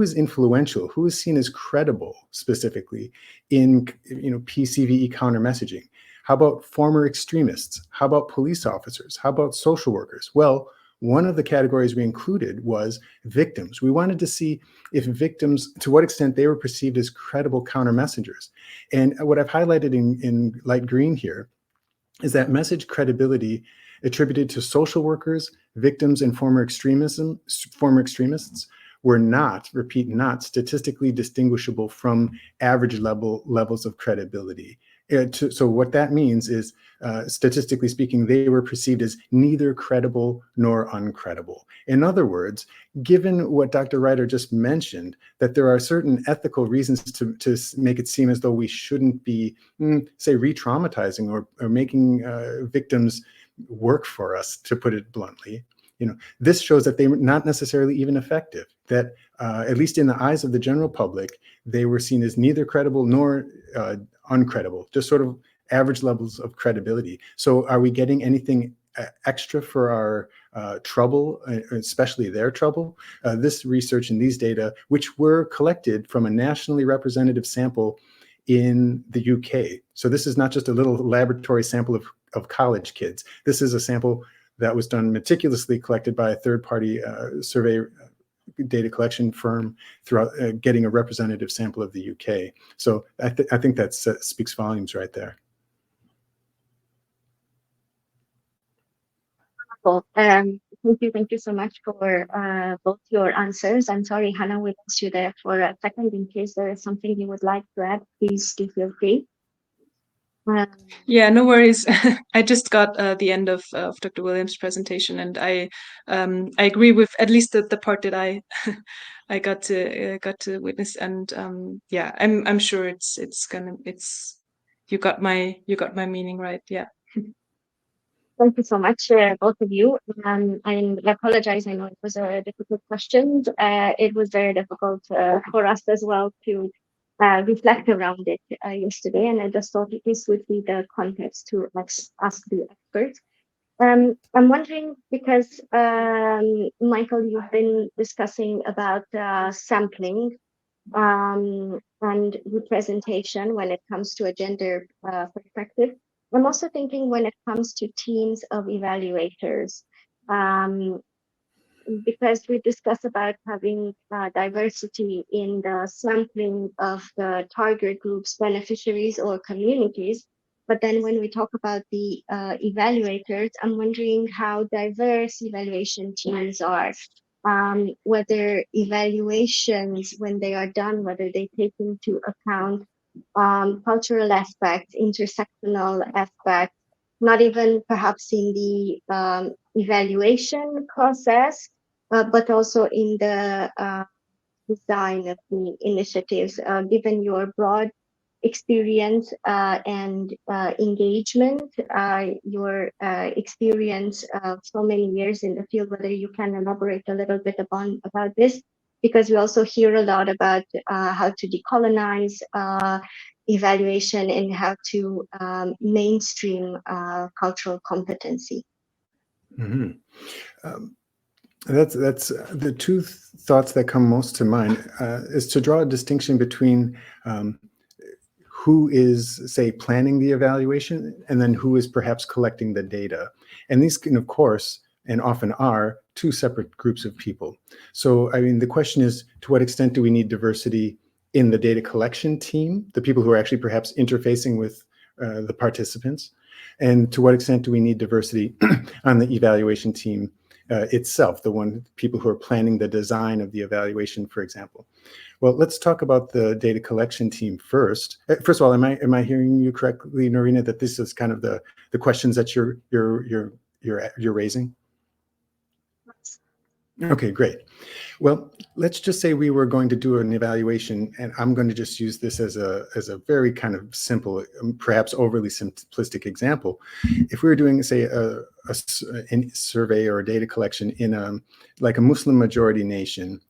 is influential, who is seen as credible specifically in PCVE counter messaging. How about former extremists? How about police officers? How about social workers? Well, one of the categories we included was victims. We wanted to see if victims, to what extent they were perceived as credible counter messengers. And what I've highlighted in light green here is that message credibility attributed to social workers, victims, and former extremists were not, repeat, not statistically distinguishable from average levels of credibility. So what that means is, statistically speaking, they were perceived as neither credible nor uncredible. In other words, given what Dr. Ryder just mentioned, that there are certain ethical reasons to make it seem as though we shouldn't be, say, re-traumatizing or making victims work for us, to put it bluntly. This shows that they were not necessarily even effective, that at least in the eyes of the general public, they were seen as neither credible nor uncredible, just sort of average levels of credibility. So are we getting anything extra for our trouble, especially their trouble? This research and these data, which were collected from a nationally representative sample in the UK. So this is not just a little laboratory sample of college kids. This is a sample that was done meticulously, collected by a third-party survey data collection firm throughout getting a representative sample of the UK. So I think that speaks volumes right there. Cool. Thank you so much for both your answers. I'm sorry, Hannah, we lost you there for a second. In case there is something you would like to add, please do feel free. Yeah, no worries. I just got the end of Dr. Williams' presentation, and I agree with at least the part that I I got to witness, and yeah, I'm sure it's you got my meaning right. Yeah. Thank you so much, both of you. And I apologize. I know it was a difficult question. It was very difficult for us as well to reflect around it yesterday. And I just thought this would be the context to ask the experts. I'm wondering because, Michael, you've been discussing about sampling and representation when it comes to a gender perspective. I'm also thinking when it comes to teams of evaluators, um, because we discuss about having diversity in the sampling of the target groups, beneficiaries or communities. But then when we talk about the evaluators, I'm wondering how diverse evaluation teams are. Whether evaluations, when they are done, whether they take into account cultural aspects, intersectional aspects, not even perhaps in the evaluation process, but also in the design of the initiatives, given your broad experience and engagement, your experience of so many years in the field, whether you can elaborate a little bit about this, because we also hear a lot about how to decolonize evaluation and how to mainstream cultural competency. Mm-hmm. That's the two thoughts that come most to mind is to draw a distinction between who is, say, planning the evaluation and then who is perhaps collecting the data. And these can, of course, and often are, two separate groups of people. So, I mean, the question is, to what extent do we need diversity in the data collection team, the people who are actually perhaps interfacing with the participants? And to what extent do we need diversity on the evaluation team itself, the people who are planning the design of the evaluation, for example? Well, let's talk about the data collection team first. First of all, am I hearing you correctly, Norina, that this is kind of the questions that you're raising? Okay, great. Well, let's just say we were going to do an evaluation, and I'm going to just use this as a very kind of simple, perhaps overly simplistic example. If we were doing, say, a survey or a data collection in like a Muslim majority nation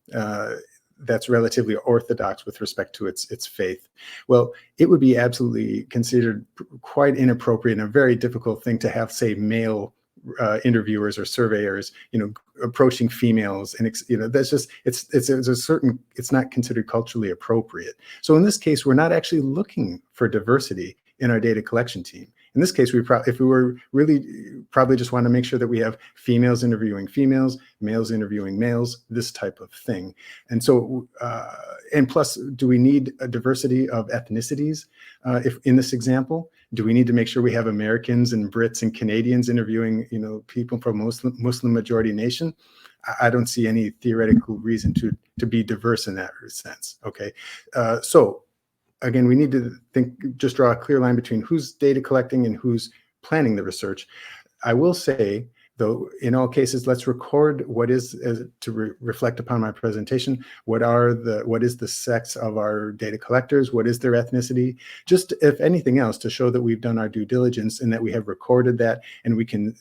that's relatively orthodox with respect to its faith, well, it would be absolutely considered quite inappropriate and a very difficult thing to have, say, male interviewers or surveyors, approaching females, and that's just it's not considered culturally appropriate. So in this case, we're not actually looking for diversity in our data collection team. In this case, if we were really probably just want to make sure that we have females interviewing females, males interviewing males, this type of thing. And so, and plus, do we need a diversity of ethnicities? If in this example, do we need to make sure we have Americans and Brits and Canadians interviewing, people from Muslim majority nation? I don't see any theoretical reason to be diverse in that sense. Okay, so again, we need to just draw a clear line between who's data collecting and who's planning the research. I will say, though, in all cases, let's record what is to reflect upon my presentation. What is the sex of our data collectors? What is their ethnicity? Just, if anything else, to show that we've done our due diligence and that we have recorded that, and we can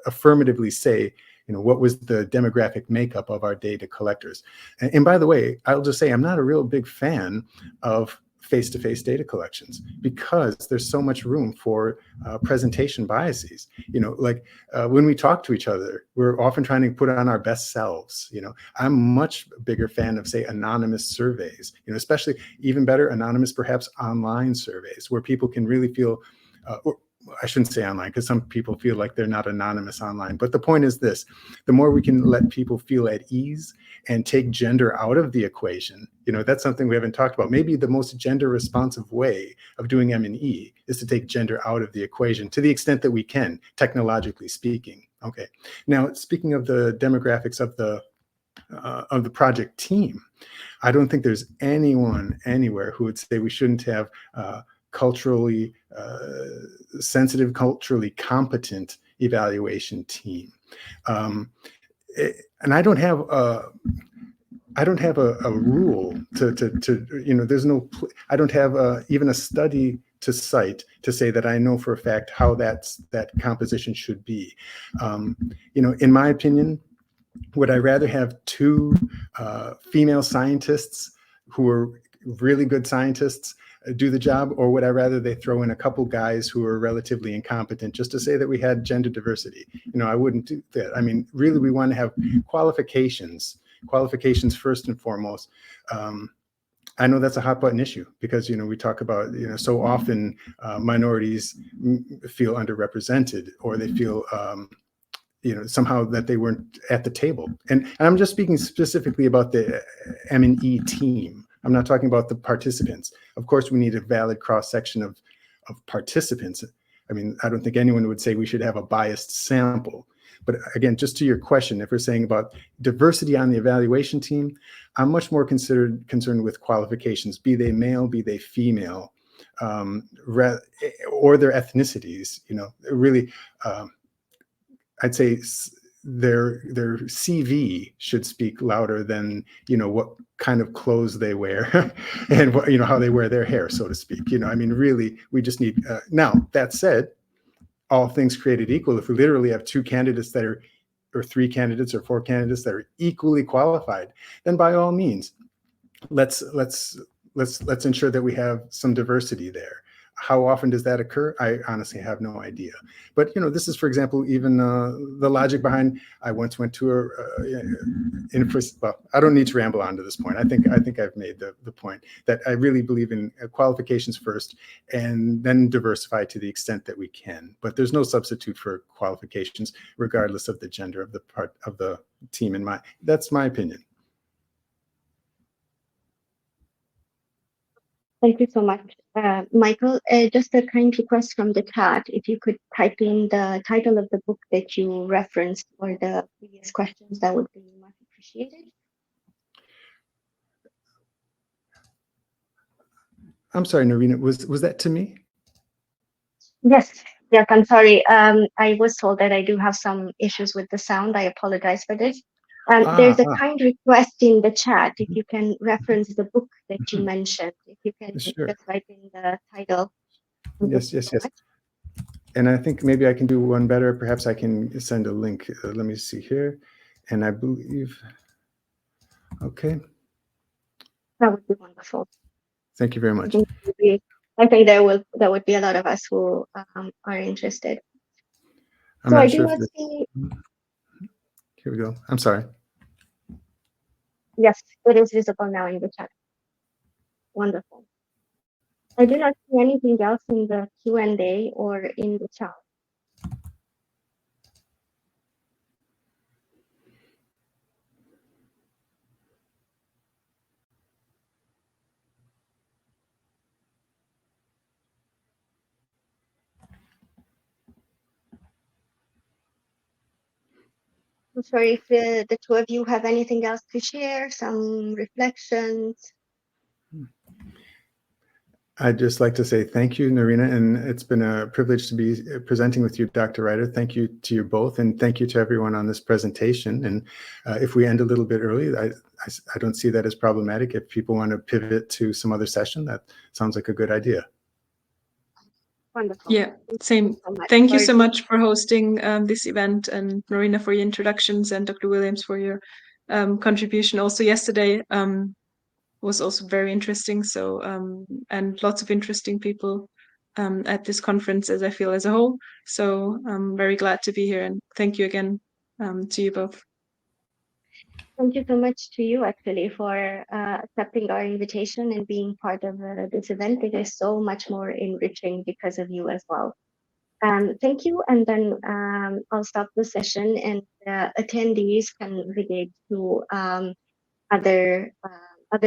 affirmatively say, what was the demographic makeup of our data collectors. And by the way, I'll just say I'm not a real big fan of face-to-face data collections because there's so much room for presentation biases. When we talk to each other, we're often trying to put on our best selves. I'm much bigger fan of, say, anonymous surveys, especially even better, anonymous, perhaps online surveys where people can really feel, I shouldn't say online because some people feel like they're not anonymous online. But the point is this: the more we can let people feel at ease and take gender out of the equation, that's something we haven't talked about. Maybe the most gender responsive way of doing M&E is to take gender out of the equation to the extent that we can, technologically speaking. Okay. Now, speaking of the demographics of the project team, I don't think there's anyone anywhere who would say we shouldn't have culturally sensitive, culturally competent evaluation team. And I don't have a rule to there's no, I don't have even a study to cite to say that I know for a fact how that composition should be. In my opinion, would I rather have two female scientists who are really good scientists do the job, or would I rather they throw in a couple guys who are relatively incompetent just to say that we had gender diversity? I wouldn't do that. I mean, really, we want to have qualifications first and foremost. I know that's a hot button issue because, we talk about, so often minorities feel underrepresented, or they feel, somehow that they weren't at the table. And I'm just speaking specifically about the M&E team. I'm not talking about the participants. Of course, we need a valid cross-section of participants. I mean, I don't think anyone would say we should have a biased sample. But again, just to your question, if we're saying about diversity on the evaluation team, I'm much more concerned with qualifications, be they male, be they female, or their ethnicities. Really, I'd say their CV should speak louder than what kind of clothes they wear and what, how they wear their hair, so to speak. I mean, really, we just need. Now that said, all things created equal, if we literally have two candidates that are, or three candidates or four candidates that are equally qualified, then by all means, let's ensure that we have some diversity there. How often does that occur? I honestly have no idea. But this is, for example, even the logic behind. I once went to well, I don't need to ramble on to this point. I think I've made the point that I really believe in qualifications first, and then diversify to the extent that we can. But there's no substitute for qualifications, regardless of the gender of the part of the team. That's my opinion. Thank you so much, Michael. Just a kind request from the chat. If you could type in the title of the book that you referenced for the previous questions, that would be much appreciated. I'm sorry, Narina, was that to me? Yes, I'm sorry. I was told that I do have some issues with the sound. I apologize for this. There's a kind request in the chat. If you can reference the book that you mentioned, if you can just write in the title. Yes. And I think maybe I can do one better. Perhaps I can send a link. Let me see here. And I believe, okay. That would be wonderful. Thank you very much. I think there would be a lot of us who are interested. I'm not sure if see. Here we go. I'm sorry. Yes, it is visible now in the chat. Wonderful. I do not see anything else in the Q&A or in the chat. I'm sorry if the two of you have anything else to share, some reflections. I'd just like to say thank you, Narina, and it's been a privilege to be presenting with you, Dr. Ryder. Thank you to you both, and thank you to everyone on this presentation. And if we end a little bit early, I don't see that as problematic. If people want to pivot to some other session, that sounds like a good idea. Wonderful. Yeah, same. Thank you so much for hosting this event, and Marina for your introductions, and Dr. Williams for your contribution also yesterday. Was also very interesting. So and lots of interesting people at this conference, as I feel as a whole. So I'm very glad to be here, and thank you again to you both. Thank you so much to you, actually, for accepting our invitation and being part of this event. It is so much more enriching because of you as well. Thank you, and then I'll stop the session, and attendees can relate to other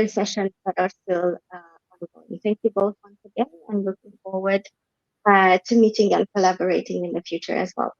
sessions that are still ongoing. Thank you both once again, and looking forward to meeting and collaborating in the future as well.